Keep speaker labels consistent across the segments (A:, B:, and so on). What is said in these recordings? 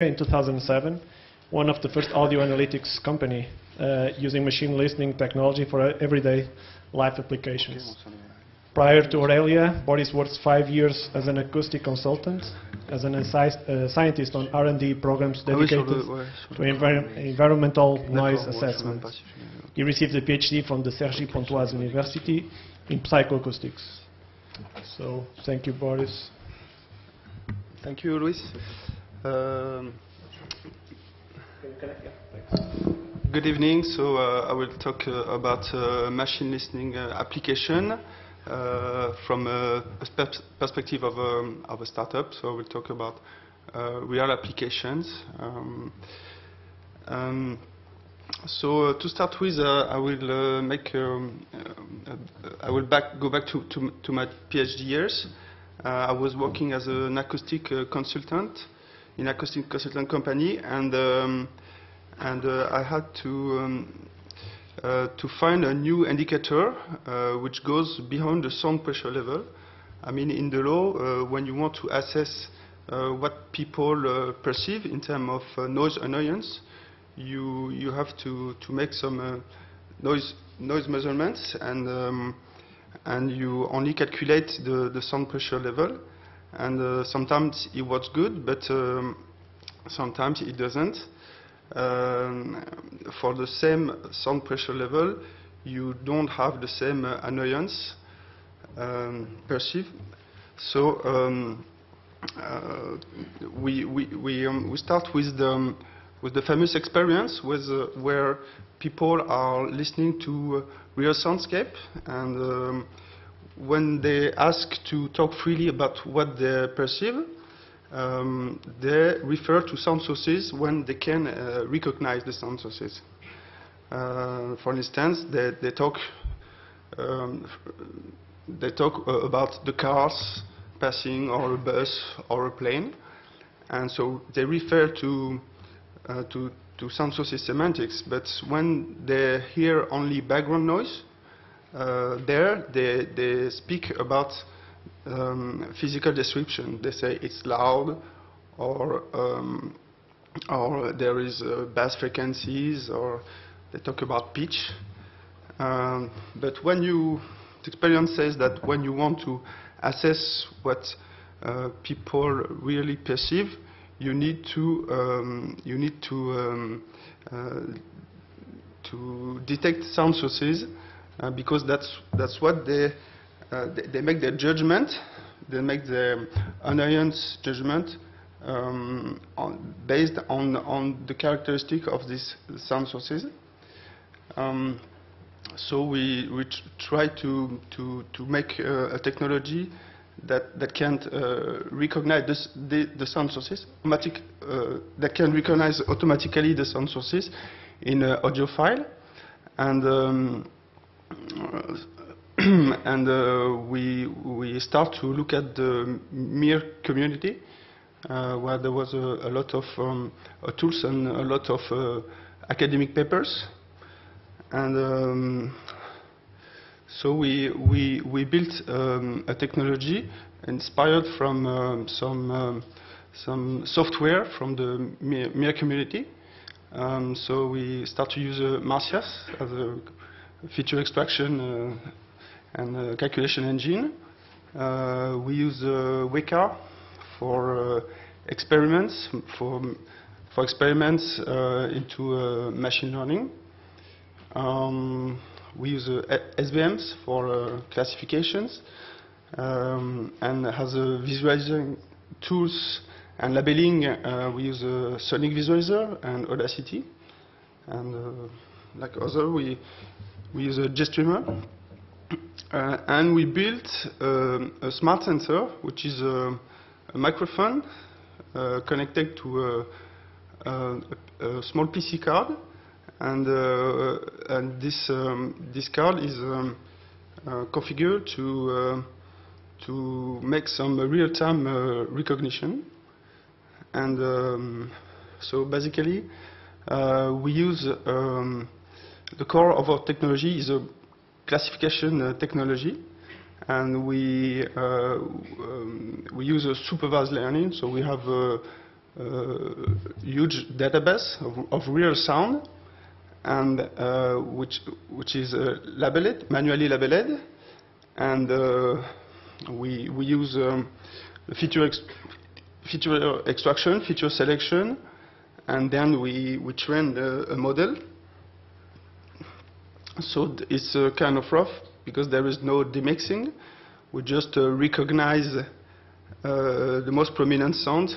A: in 2007, one of the first audio analytics company using machine listening technology for everyday life applications. Prior to Aurelia, Boris worked 5 years as an acoustic consultant, as an scientist on R&D programs dedicated to environmental noise assessment. He received a PhD from the Cergy-Pontoise University in psychoacoustics. So, thank you, Boris.
B: Thank you, Luis. Good evening. So I will talk about machine listening application from a perspective of a startup. So I will talk about real applications. So to start with, I will go back to my PhD years. I was working as an acoustic consultant in an acoustic consultant company, and I had to find a new indicator which goes beyond the sound pressure level. I mean, in the law, when you want to assess what people perceive in terms of noise annoyance, you have to make some noise measurements, and you only calculate the sound pressure level. And sometimes it works good, but sometimes it doesn't. For the same sound pressure level, you don't have the same annoyance perceived. So we start with the famous experience where people are listening to real soundscape, and when they ask to talk freely about what they perceive, they refer to sound sources when they can recognize the sound sources. For instance, they talk about the cars passing, or a bus, or a plane, and so they refer to sound sources semantics. But when they hear only background noise, they speak about physical description. They say it's loud, or there is bass frequencies, or they talk about pitch. But the experience says that when you want to assess what people really perceive, you need to detect sound sources, because that's what they make their judgment. They make their annoyance judgment based on the characteristic of these sound sources. So we try to make a technology that can recognize the sound sources, that can recognize automatically the sound sources in an audio file, and we start to look at the MIR community, where there was a lot of tools and a lot of academic papers, and so we built a technology inspired from some software from the MIR community. So we start to use Marcias as a feature extraction and calculation engine. We use Weka for experiments, for experiments into machine learning. We use SVMs for classifications, and as a visualizing tools and labeling, we use a Sonic Visualizer and Audacity, and like other, we use a GStreamer, and we built a smart sensor, which is a microphone connected to a small PC card, and this card is configured to make some real-time recognition. And so basically, we use the core of our technology is a classification technology, and we use a supervised learning. So we have huge database of real sound, and which is labeled, manually labeled, and we use feature extraction, feature selection, and then we train a model. So it's kind of rough because there is no demixing. We just recognize the most prominent sound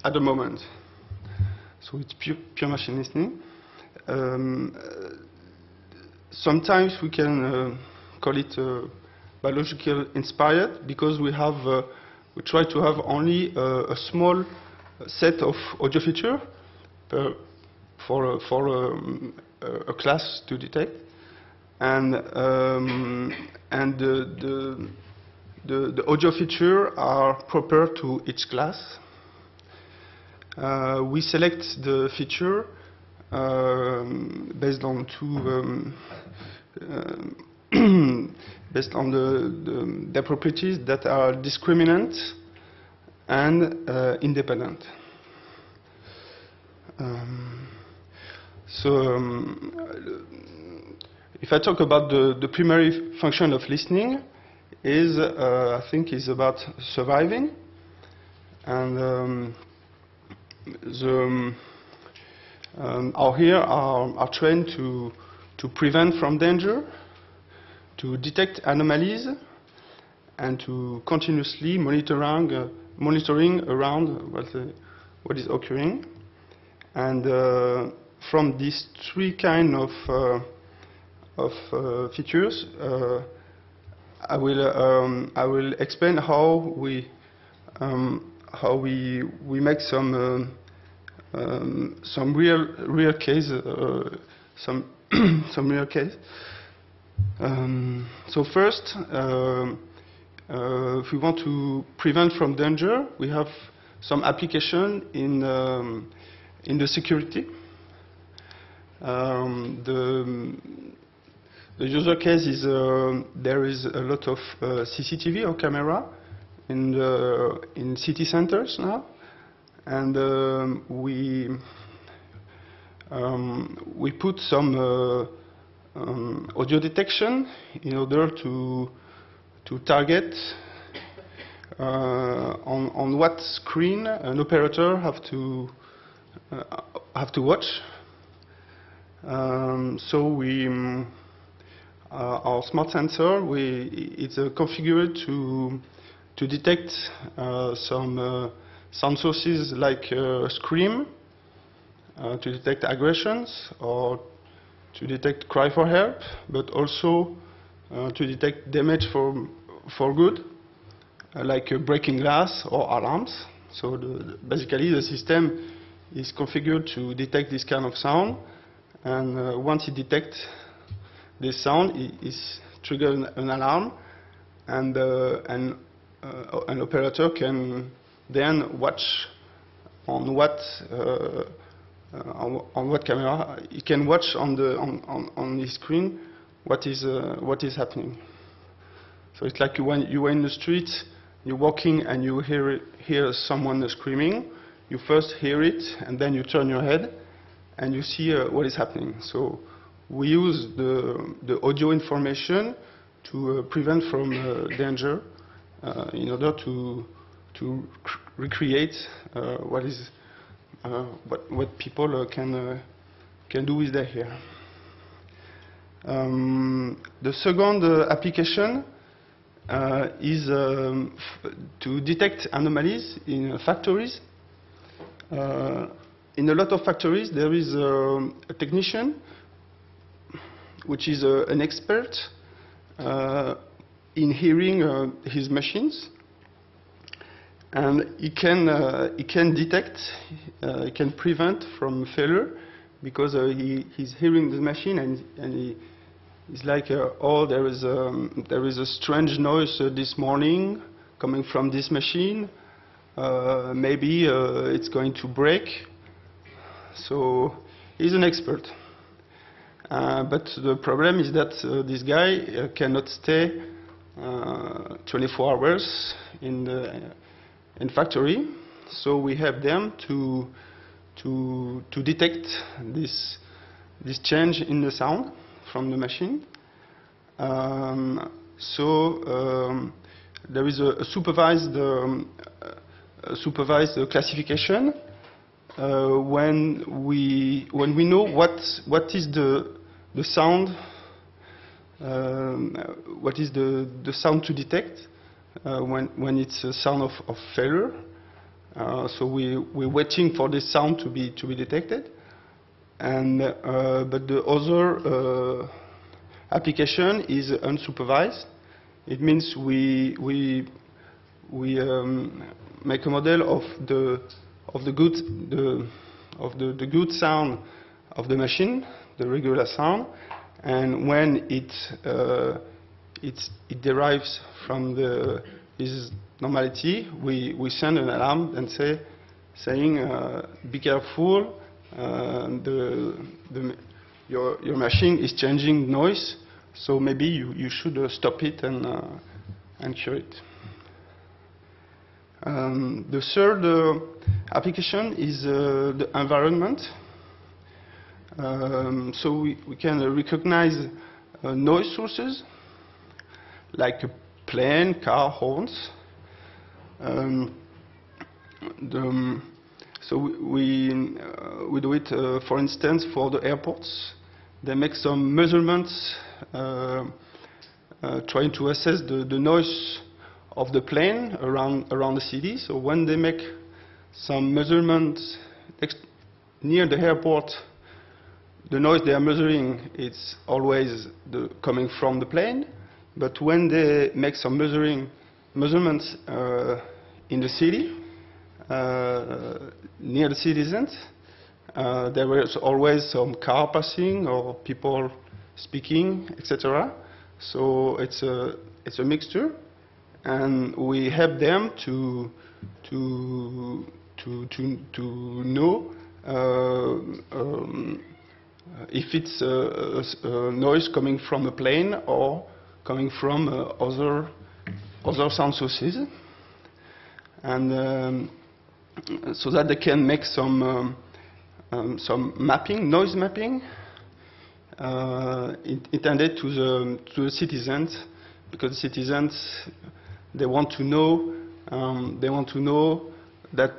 B: at the moment. So it's pure machine listening. Sometimes we can call it biological inspired because we try to have only a small set of audio feature for a class to detect, and the audio feature are proper to each class. We select the feature based on based on the properties that are discriminant and independent. If I talk about the primary function of listening, I think is about surviving, and our ears are trained to prevent from danger, to detect anomalies, and to continuously monitoring around what is occurring. And from these three kind of features, I will explain how we make some real case, some real case. So first, if we want to prevent from danger, we have some application in the security. The user case is there is a lot of CCTV or camera in city centers now, and we put some audio detection in order to target on what screen an operator have to watch. So our smart sensor, it's configured to detect some sound sources like scream, to detect aggressions, or to detect cry for help, but also to detect damage for good, like breaking glass or alarms. So basically the system is configured to detect this kind of sound, and once it detects this sound, it triggers an alarm, and an operator can then watch on what camera he can watch on his screen what is happening. So it's like when you are in the street, you're walking and you hear someone screaming. You first hear it, and then you turn your head and you see what is happening. So we use the audio information to prevent from danger in order to recreate what people can do with their hair. The second application is to detect anomalies in factories. In a lot of factories, there is a technician which is an expert in hearing his machines, and he can detect, he can prevent from failure, because he's hearing the machine, and he's like, oh, there is a strange noise this morning coming from this machine. Maybe it's going to break. So he's an expert. But the problem is that this guy cannot stay 24 hours in factory. So we help them to detect this change in the sound from the machine. There is a supervised classification when we know what is the sound, what is the sound to detect when it's a sound of failure. So we're waiting for this sound to be detected, and but the other application is unsupervised. It means we make a model of the good sound of the machine, the regular sound, and when it derives from this normality, we send an alarm and saying be careful, your machine is changing noise, so maybe you should stop it and cure it. The third application is the environment. So we can recognize noise sources like a plane, car, horns. So we do it, for instance, for the airports. They make some measurements trying to assess the noise of the plane around the city. So when they make some measurements near the airport, the noise they are measuring is always coming from the plane. But when they make some measurements in the city, near the citizens, there was always some car passing or people speaking, etc. So it's a mixture, and we help them to know if it's a noise coming from a plane or coming from other sound sources, and so that they can make some mapping, noise mapping, intended to the citizens, because citizens they want to know that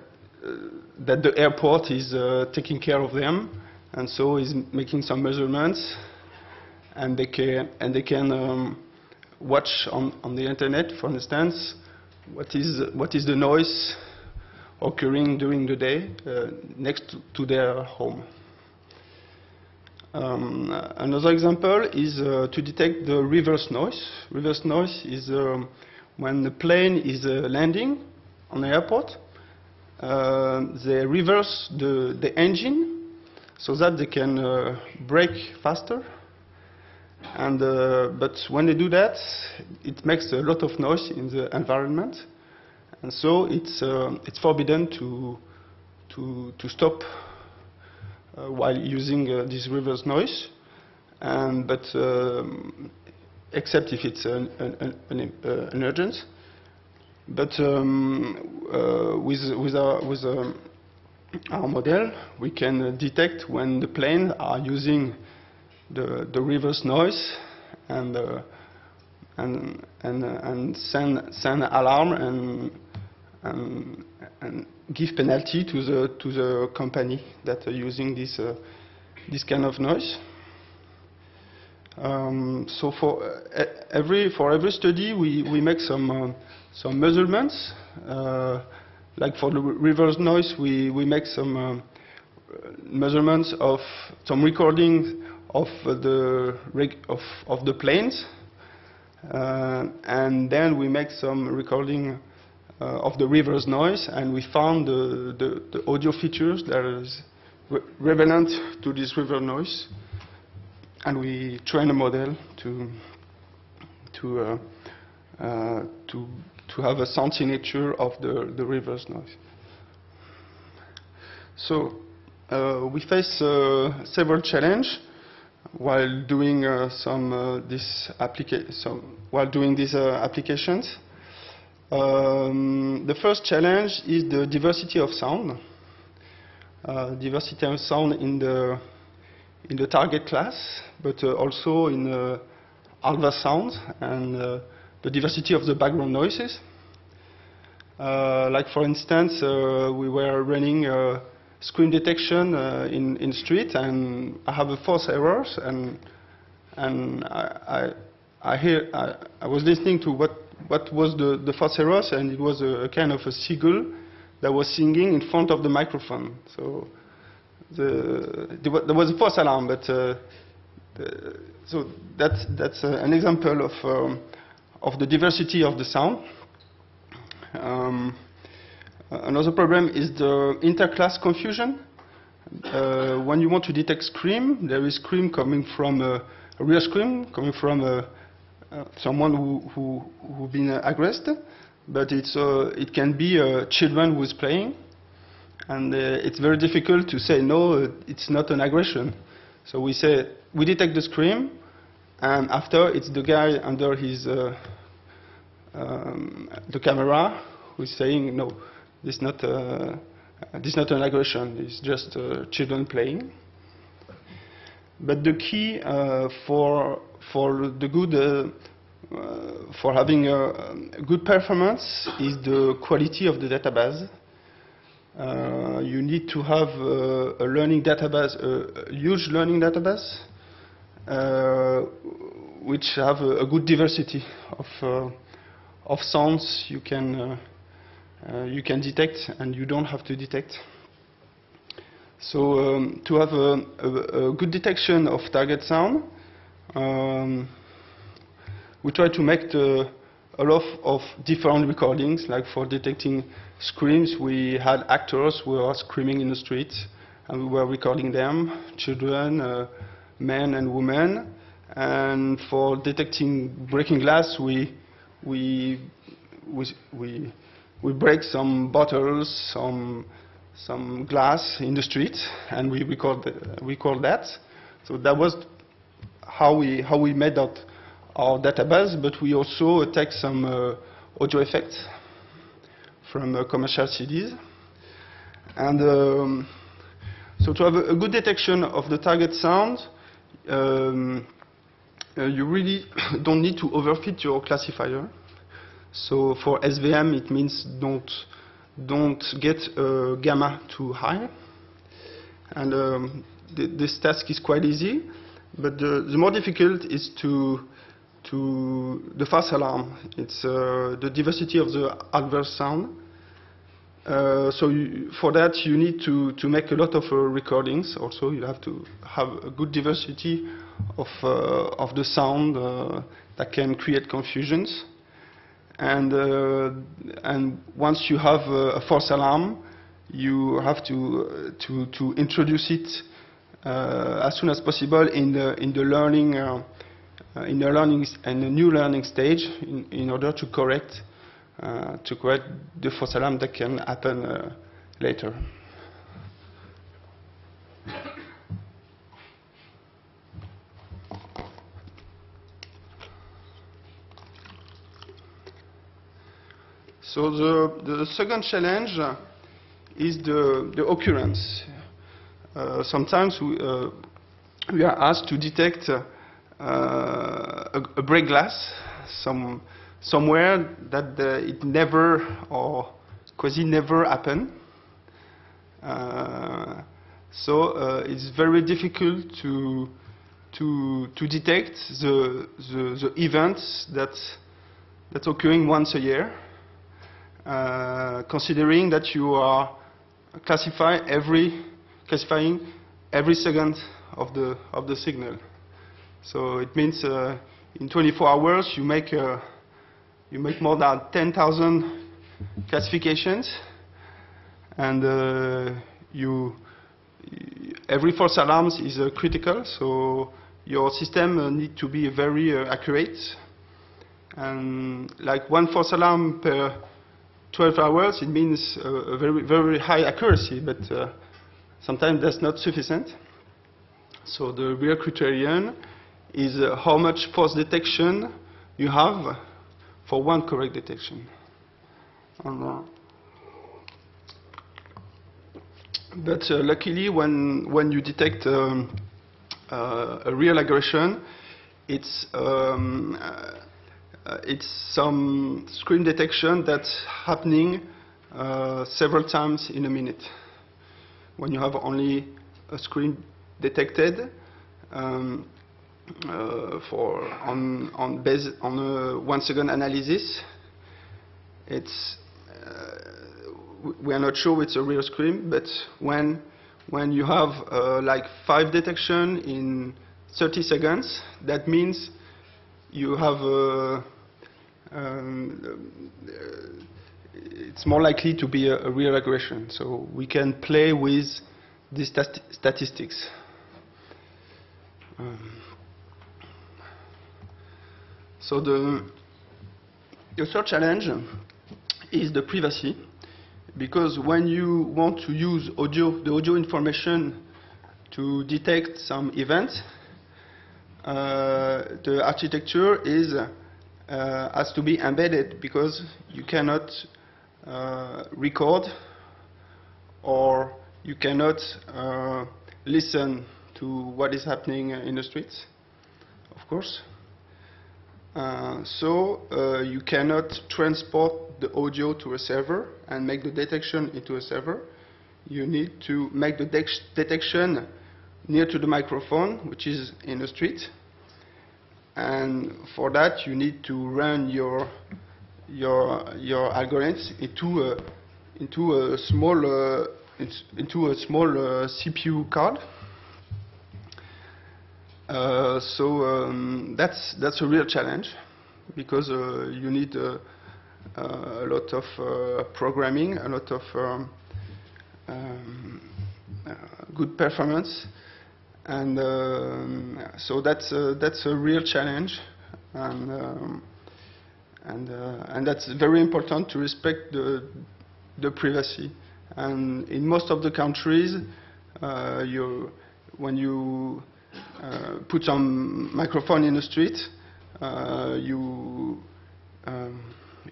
B: the airport is taking care of them, and so is making some measurements, and they can watch on the internet, for instance, what is the noise occurring during the day next to their home. Another example is to detect the reverse noise. Reverse noise is when the plane is landing on the airport, they reverse the engine so that they can brake faster. And but when they do that, it makes a lot of noise in the environment, and so it's forbidden to stop while using this reverse noise, but except if it's an urgent. But with our model, we can detect when the planes are using the reverse noise and send alarm and give penalty to the company that are using this kind of noise. So for every study, we make some measurements. Like for the reverse noise, we make some measurements of some recordings of the planes, and then we make some recording of the reverse noise, and we found the audio features that is relevant to this reverse noise, and we train a model to have a sound signature of the reverse noise. So we face several challenges while doing these applications. The first challenge is the diversity of sound. Diversity of sound in the target class, but also in alpha sound and the diversity of the background noises. Like for instance, we were running screen detection in street, and I have a false errors, and I was listening to what was the false errors, and it was a kind of a seagull that was singing in front of the microphone. So there was a false alarm, but so that's an example of the diversity of the sound. Another problem is the interclass confusion. When you want to detect scream, there is scream coming from a real scream, coming from someone who's been aggressed, but it can be children who is playing, and it's very difficult to say no, it's not an aggression. So we say we detect the scream, and after it's the guy under his the camera who is saying no, this is not an aggression. It's just children playing. But the key for the good for having a good performance is the quality of the database. You need to have a learning database, a huge learning database, which have a good diversity of sounds you can detect and you don't have to detect. So to have a good detection of target sound, we try to make a lot of different recordings. Like for detecting screams, we had actors who were screaming in the street, and we were recording them, children, men and women. And for detecting breaking glass, we break some bottles, some glass in the street, and we record that. So that was how we made out our database, but we also take some audio effects from commercial CDs. And so to have a good detection of the target sound, you really don't need to overfit your classifier. So for SVM, it means don't get gamma too high. And this task is quite easy, but the more difficult is to the false alarm. It's the diversity of the adverse sound. So for that, you need to make a lot of recordings. Also, you have to have a good diversity of the sound that can create confusions. And once you have a false alarm, you have to introduce it as soon as possible in the learning in a new learning stage in order to correct the false alarm that can happen later. So the second challenge is the occurrence. Sometimes we are asked to detect a break glass somewhere that it never or quasi never happened. So it's very difficult to detect the events that's occurring once a year. Considering that you are classifying every second of the signal. So it means in 24 hours you make more than 10,000 classifications, and every false alarm is critical. So your system needs to be very accurate, and like one false alarm per 12 hours, it means a very, very high accuracy, but sometimes that's not sufficient. So the real criterion is how much false detection you have for one correct detection. But luckily, when you detect a real aggression, it's some screen detection that's happening several times in a minute. When you have only a screen detected on a 1 second analysis, we are not sure it's a real screen. But when you have like 5 detection in 30 seconds, that means you have it's more likely to be a real aggression. So we can play with these statistics. So the third challenge is the privacy, because when you want to use the audio information to detect some event, the architecture has to be embedded, because you cannot record or you cannot listen to what is happening in the streets, of course. So you cannot transport the audio to a server and make the detection into a server. You need to make the detection near to the microphone, which is in the street. And for that, you need to run your algorithms into a small CPU card. So that's a real challenge, because you need a lot of programming, a lot of good performance, and so that's a real challenge, and that's very important to respect the privacy. And in most of the countries, when you put some microphone in the street,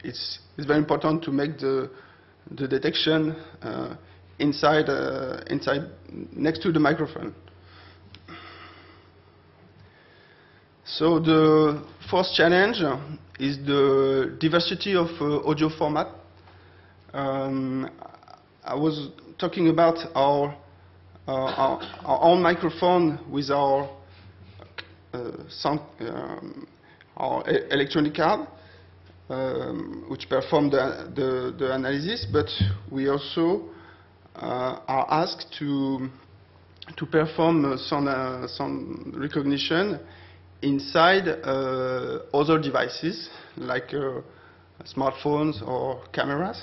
B: it's very important to make the detection inside next to the microphone. So the fourth challenge is the diversity of audio format. I was talking about our own microphone with our our electronic card, which perform the analysis, but we also are asked to perform sound recognition inside other devices, like smartphones or cameras.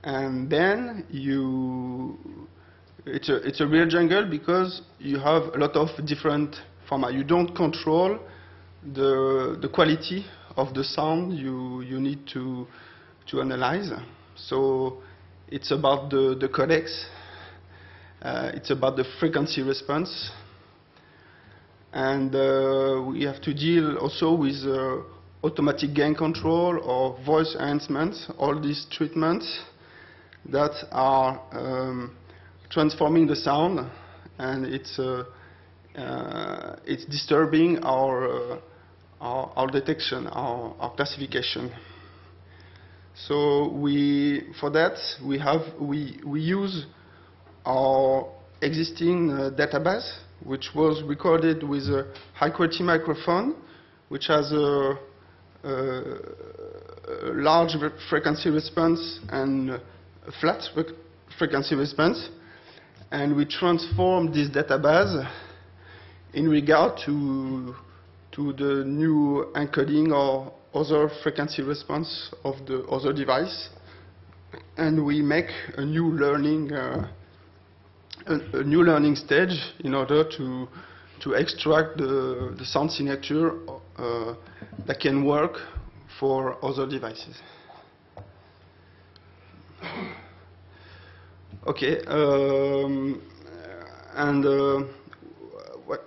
B: And then it's a real jungle, because you have a lot of different formats. You don't control the quality of the sound you need to analyze. So it's about the codecs, it's about the frequency response, and we have to deal also with automatic gain control or voice enhancement, all these treatments that are transforming the sound, and it's disturbing our detection, our classification. So for that we use our existing database, which was recorded with a high quality microphone, which has a large frequency response and a flat frequency response, and we transform this database in regard to the new encoding or other frequency response of the other device, and we make a new learning stage in order to extract the sound signature that can work for other devices. Okay,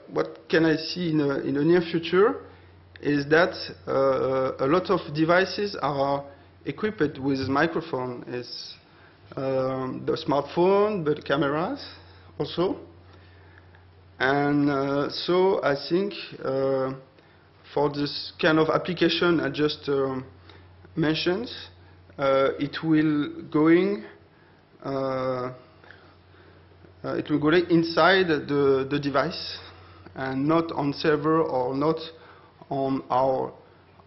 B: what can I see in the near future is that a lot of devices are equipped with a microphone is the smartphone, but cameras also. And so I think for this kind of application I just mentioned, it will go inside the device and not on server or not on our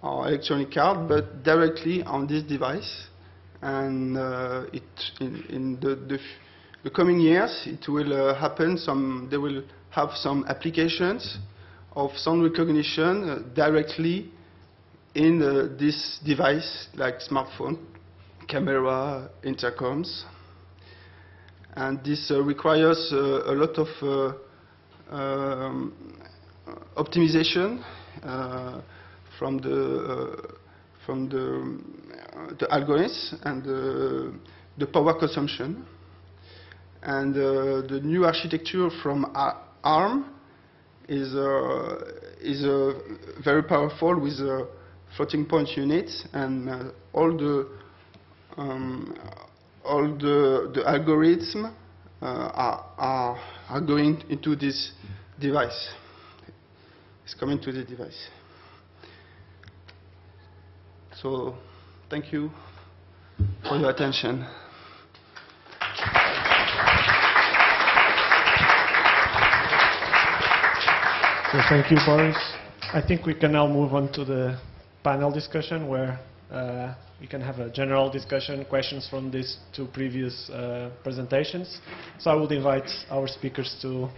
B: electronic card, but directly on this device. And in the coming years, it will happen. They will have some applications of sound recognition directly in this device, like smartphone, camera, intercoms. And this requires a lot of optimization from the algorithms and the power consumption. And the new architecture from ARM is very powerful with floating point units, and all the algorithms are going into this device. It's coming to the device. So, thank you for your attention.
A: So thank you, Boris. I think we can now move on to the panel discussion, where we can have a general discussion, questions from these two previous presentations. So I would invite our speakers to